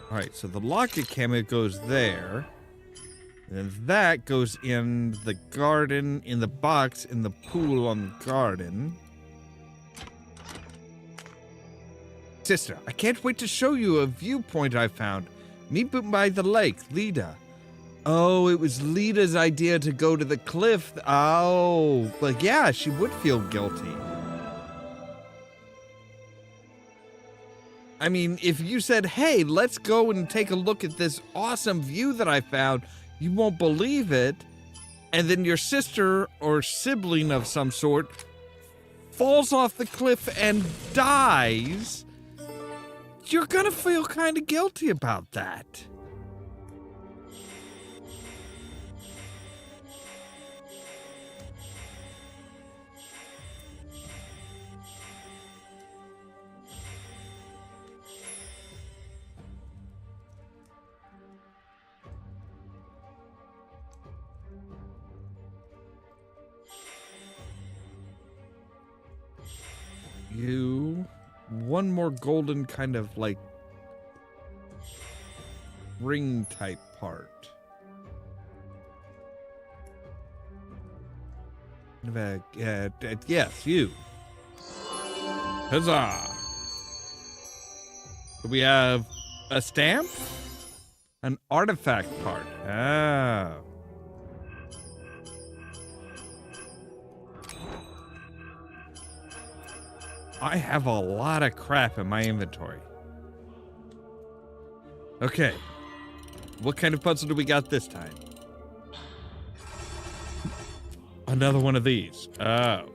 Alright, so the locket camera goes there. And that goes in the garden, in the box, in the pool on the garden. Sister, I can't wait to show you a viewpoint I found. Meet by the lake, Lida. Oh, it was Lida's idea to go to the cliff. Oh, but yeah, she would feel guilty. I mean, if you said, hey, let's go and take a look at this awesome view that I found, you won't believe it, and then your sister or sibling of some sort falls off the cliff and dies, you're gonna feel kind of guilty about that. You... One more golden kind of, like, ring-type part. Yes, you. Huzzah! So we have a stamp? An artifact part. Ah. I have a lot of crap in my inventory. Okay. What kind of puzzle do we got this time? Another one of these. Oh.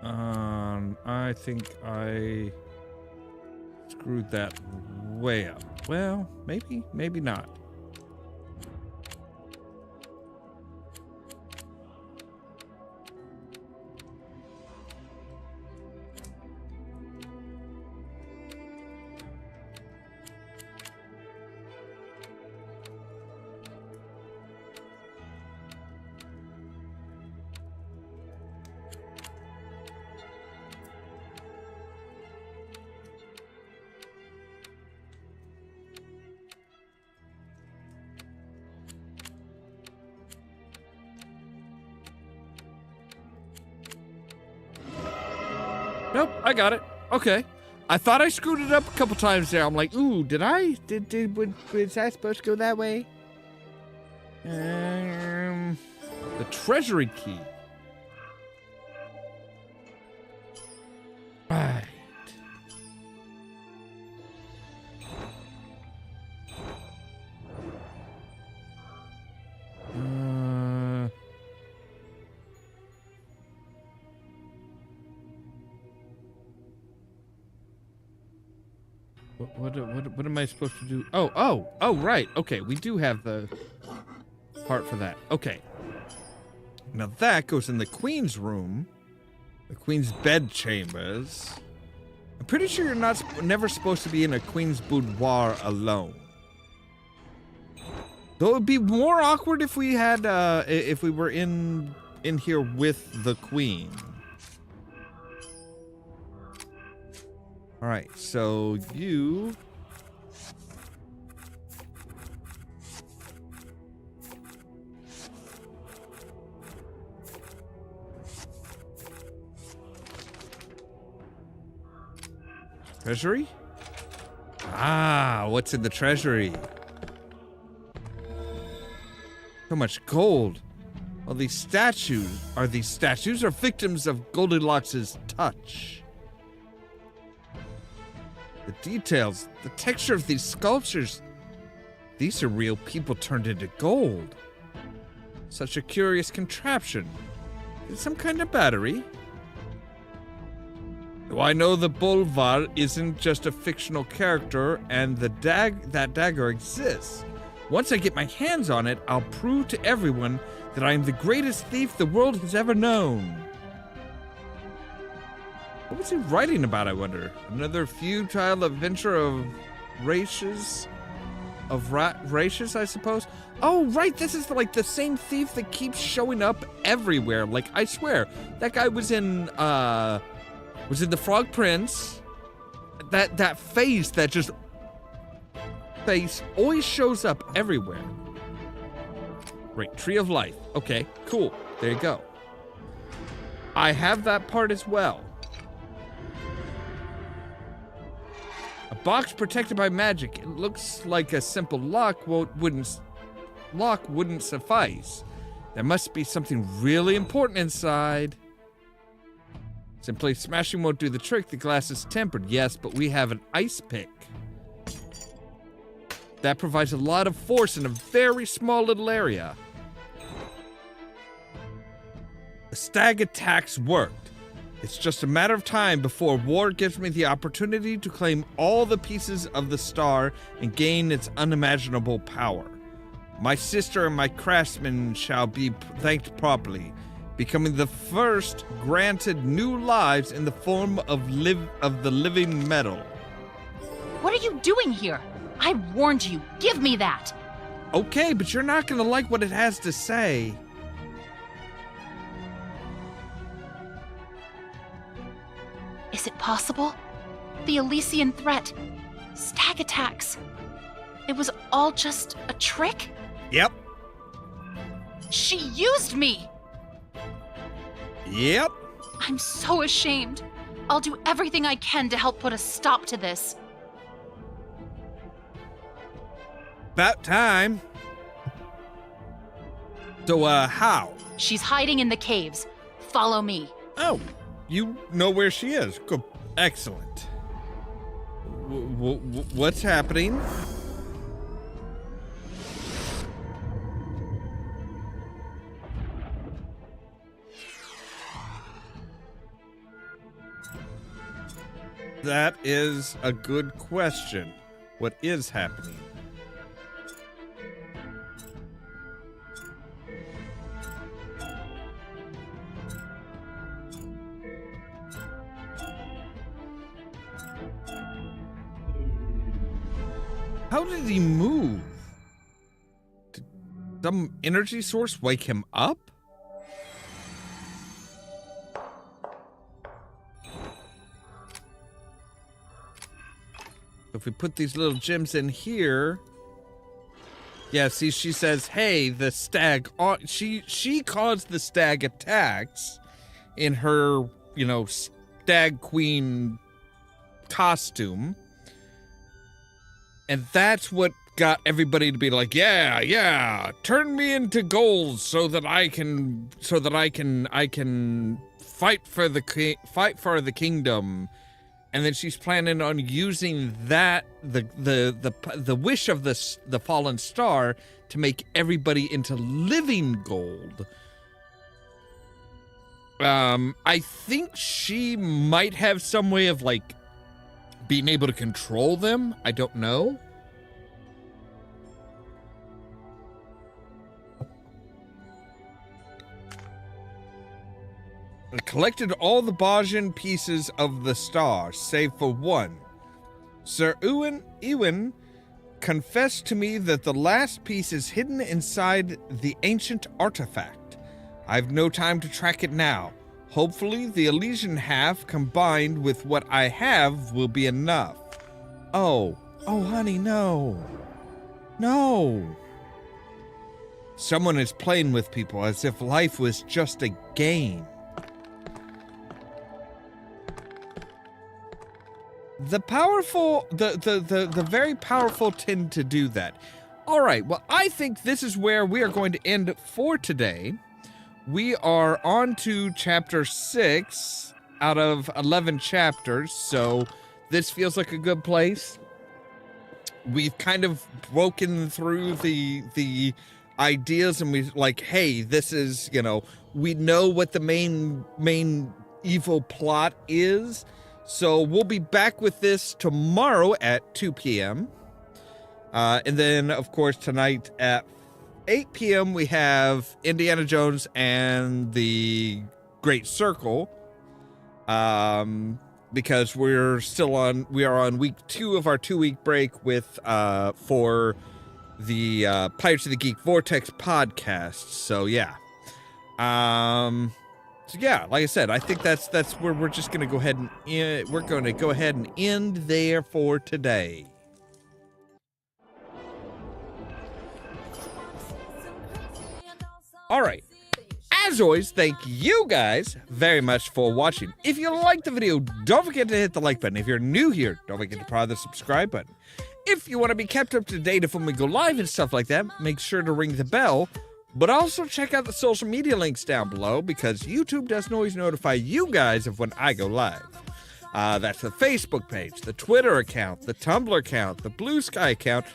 I think I screwed that way up. Well, maybe not. Nope, I got it. Okay. I thought I screwed it up a couple times there. I'm like, ooh, did I? Was I supposed to go that way? The treasury key. Right. What am I supposed to do? Oh, right. Okay, we do have the part for that. Okay. Now that goes in the Queen's room. The Queen's bed chambers. I'm pretty sure you're never supposed to be in a Queen's boudoir alone. Though it would be more awkward if we had, if we were in here with the Queen. All right, so you... Treasury? Ah, what's in the treasury? So much gold. Well, these statues, are these statues or victims of Goldilocks' touch? The details, the texture of these sculptures. These are real people turned into gold. Such a curious contraption. Is it some kind of battery? Though I know the Bolvar isn't just a fictional character and that dagger exists. Once I get my hands on it, I'll prove to everyone that I am the greatest thief the world has ever known. What was he writing about, I wonder? Another futile adventure of races? Races, I suppose? Oh, right, this is like the same thief that keeps showing up everywhere. Like, I swear, that guy was in The Frog Prince. That face always shows up everywhere. Right, Tree of Life. Okay, cool. There you go. I have that part as well. A box protected by magic. It looks like a simple lock wouldn't suffice. There must be something really important inside. Simply smashing won't do the trick. The glass is tempered, yes, but we have an ice pick. That provides a lot of force in a very small little area. The stag attacks worked. It's just a matter of time before war gives me the opportunity to claim all the pieces of the star and gain its unimaginable power. My sister and my craftsmen shall be thanked properly, becoming the first granted new lives in the form of the living metal. What are you doing here? I warned you. Give me that. Okay, but you're not gonna like what it has to say. Is it possible? The Elysian threat. Stag attacks. It was all just a trick? Yep. She used me! Yep. I'm so ashamed. I'll do everything I can to help put a stop to this. About time. So, how? She's hiding in the caves. Follow me. Oh, you know where she is. Good. Excellent. What's happening? That is a good question. What is happening? How did he move? Did some energy source wake him up? If we put these little gems in here, yeah, see, she says, hey, the stag, she caused the stag attacks in her, you know, stag queen costume. And that's what got everybody to be like, yeah, turn me into gold so that I can fight for the kingdom. And then she's planning on using that, the wish of the fallen star, to make everybody into living gold. I think she might have some way of, like, being able to control them. I don't know. I collected all the Bajan pieces of the star, save for one. Sir Ewan confessed to me that the last piece is hidden inside the ancient artifact. I've no time to track it now. Hopefully, the Elysian half combined with what I have will be enough. Oh, honey, no. No. Someone is playing with people as if life was just a game. The very powerful tend to do that. All right, well, I think this is where we are going to end for today. We are on to chapter 6 out of 11 chapters, so this feels like a good place. We've kind of broken through the ideas, and we like, hey, this is, you know, we know what the main evil plot is. So we'll be back with this tomorrow at 2 p.m. And then, of course, tonight at 8 p.m. we have Indiana Jones and the Great Circle. Because we are on week 2 of our 2-week break with for the Pirates of the Geek Vortex podcast. So yeah. So yeah, like I said, I think that's where we're just going to go ahead and end there for today. All right. As always, thank you guys very much for watching. If you liked the video, don't forget to hit the like button. If you're new here, don't forget to press the subscribe button. If you want to be kept up to date of when we go live and stuff like that, make sure to ring the bell. But also check out the social media links down below, because YouTube doesn't always notify you guys of when I go live. That's the Facebook page, the Twitter account, the Tumblr account, the Blue Sky account,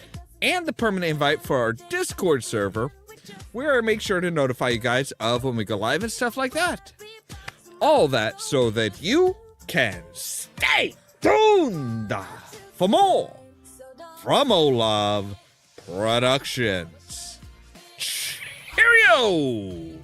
and the permanent invite for our Discord server, where I make sure to notify you guys of when we go live and stuff like that. All that so that you can stay tuned for more from Ollamh Productions. Cheerio!